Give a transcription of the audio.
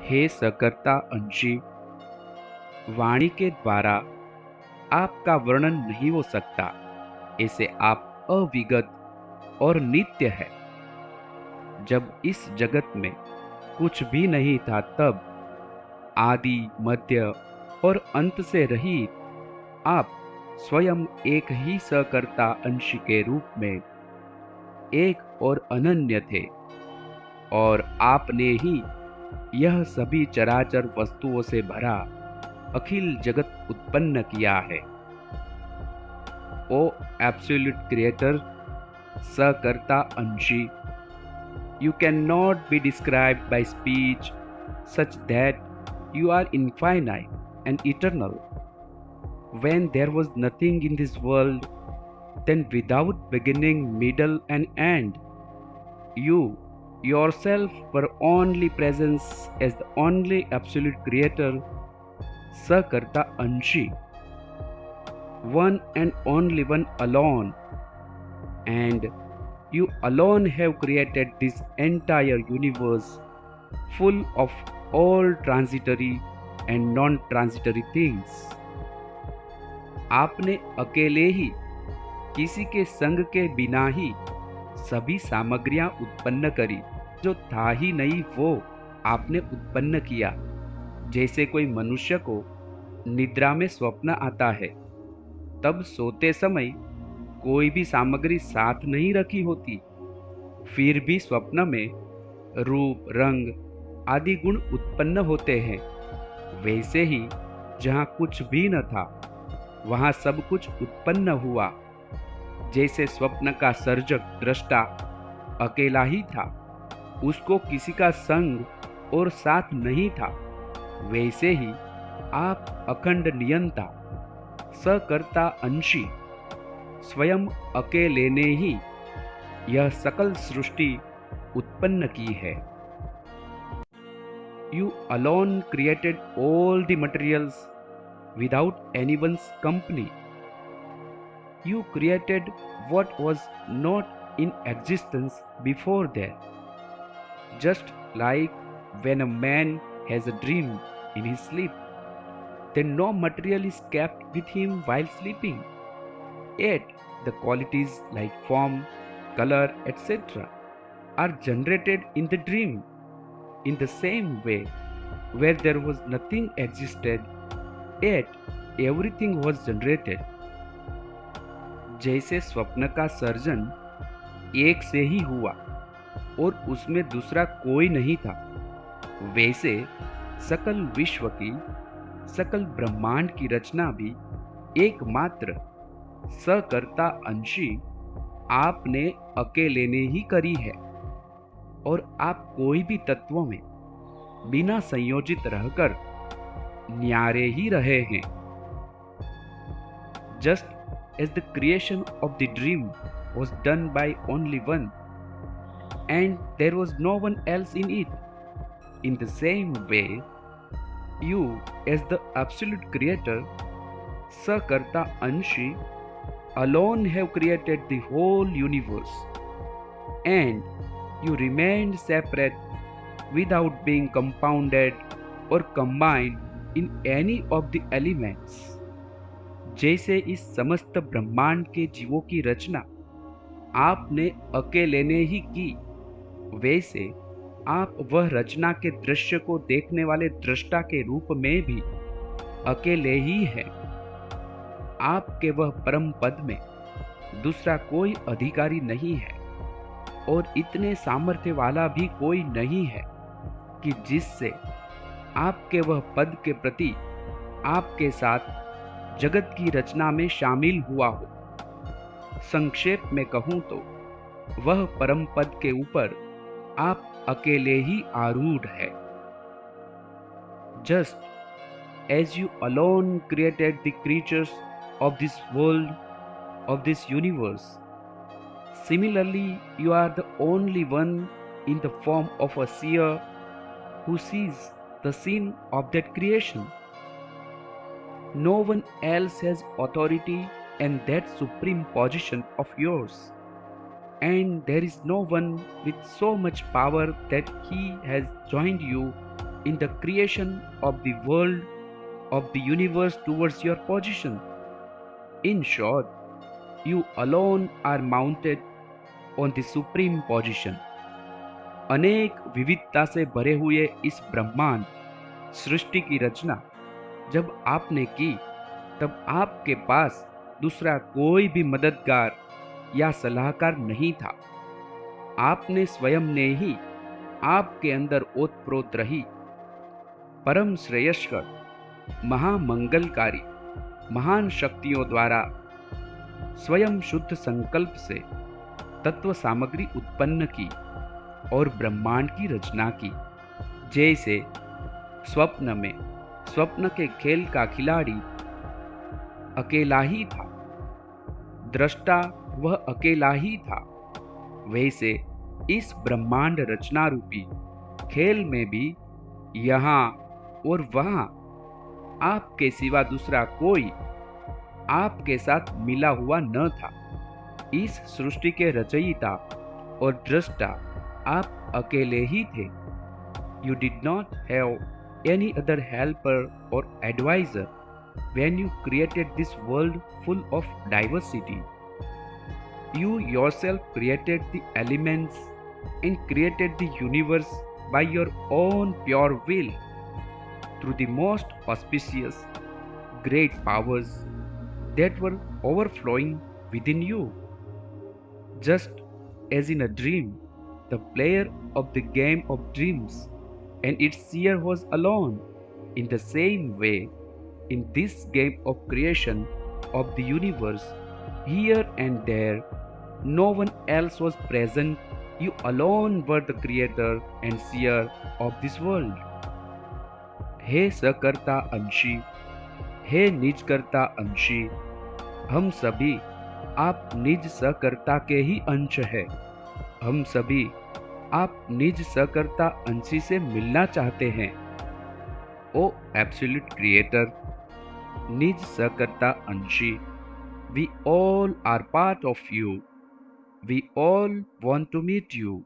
हे सकर्ता अंशी, वाणी के द्वारा आपका वर्णन नहीं हो सकता। ऐसे आप अविगत और नित्य है। जब इस जगत में कुछ भी नहीं था, तब आदि, मध्य और अंत से रहित आप स्वयं एक ही सकर्ता अंश के रूप में एक और अनन्य थे, और आपने ही यह सभी चराचर वस्तुओं से भरा अखिल जगत उत्पन्न किया है। ओ एब्सोल्यूट क्रिएटर, सकर्ता अंशी, you cannot be described by speech, such that you are infinite and eternal. When there was nothing in this world, then without beginning, middle, and end, you yourself were only presence as the only absolute creator, Sakarta Anshi, one and only one alone, and you alone have created this entire universe full of all transitory and non-transitory things. आपने अकेले ही, किसी के संग के बिना ही सभी सामग्रियां उत्पन्न करी। जो था ही नहीं वो आपने उत्पन्न किया। जैसे कोई मनुष्य को निद्रा में स्वप्न आता है, तब सोते समय कोई भी सामग्री साथ नहीं रखी होती, फिर भी स्वप्न में रूप, रंग आदि गुण उत्पन्न होते हैं। वैसे ही जहाँ कुछ भी न था, वहाँ सब कुछ उत्पन्न हुआ। जैसे स्वप्न का सर्जक दृष्टा अकेला ही था, उसको किसी का संग और साथ नहीं था, वैसे ही आप अखंड नियंता, सकर्ता अंशी, स्वयं अकेले ने ही यह सकल सृष्टि उत्पन्न की है। You alone created all the materials without anyone's company. You created what was not in existence before that. Just like when a man has a dream in his sleep, then no material is kept with him while sleeping. Yet the qualities like form, color, etc. are generated in the dream. In the same way, where there was nothing existed, yet everything was generated. जैसे स्वप्न का surgeon एक से ही हुआ और उसमें दूसरा कोई नहीं था, वैसे सकल विश्व की, सकल ब्रह्मांड की रचना भी एकमात्र सकर्ता अंशी आपने अकेले ने ही करी है। और आप कोई भी तत्वों में बिना संयोजित रहकर न्यारे ही रहे हैं। Just as the creation of the dream was done by only one, and there was no one else in it, in the same way, you as the absolute creator, Sakarta Anshi, alone have created the whole universe, and you remained separate without being compounded or combined in any of the elements. जैसे इस समस्त ब्रह्मांड के जीवों की रचना आपने अकेले ने ही की, वैसे आप वह रचना के दृश्य को देखने वाले दृष्टा के रूप में भी अकेले ही हैं। आपके वह परम पद में दूसरा कोई अधिकारी नहीं है, और इतने सामर्थ्य वाला भी कोई नहीं है कि जिससे आपके वह पद के प्रति आपके साथ जगत की रचना में शामिल हुआ हो। संक्षेप में कहूं तो वह परम पद के ऊपर आप अकेले ही आरूढ़ है। Just as you alone created the creatures of this world, of this universe, similarly you are the only one in the form of a seer who sees the scene of that creation. No one else has authority and that supreme position of yours, and there is no one with so much power that he has joined you in the creation of the world, of the universe towards your position. In short, you alone are mounted on the supreme position. अनेक विविधता से भरे हुए इस ब्रह्मांड सृष्टि की रचना जब आपने की, तब आपके पास दूसरा कोई भी मददगार या सलाहकार नहीं था। आपने स्वयं ने ही आपके अंदर ओतप्रोत रही परम श्रेयस्कर, महामंगलकारी, महान शक्तियों द्वारा स्वयं शुद्ध संकल्प से तत्व सामग्री उत्पन्न की और ब्रह्मांड की रचना की। जैसे स्वप्न में स्वप्न के खेल का खिलाड़ी अकेला ही था, दृष्टा वह अकेला ही था, वैसे इस ब्रह्मांड रचना रूपी खेल में भी यहाँ और वहाँ आपके सिवा दूसरा कोई आपके साथ मिला हुआ न था। इस सृष्टि के रचयिता और दृष्टा आप अकेले ही थे। You did not have any other helper or advisor when you created this world full of diversity. You yourself created the elements and created the universe by your own pure will through the most auspicious, great powers that were overflowing within you. Just as in a dream, the player of the game of dreams and its seer was alone, in the same way, in this game of creation of the universe, here and there, no one else was present. You alone were the creator and seer of this world. हे सकर्ता अंशी, हे निजकर्ता अंशी, हम सभी आप निज सकर्ता के ही अंश है। हम सभी आप निज सकर्ता अंशी से मिलना चाहते हैं। ओ एब्सोल्यूट क्रिएटर, निज सकर्ता अंशी, we all are part of you, we all want to meet you.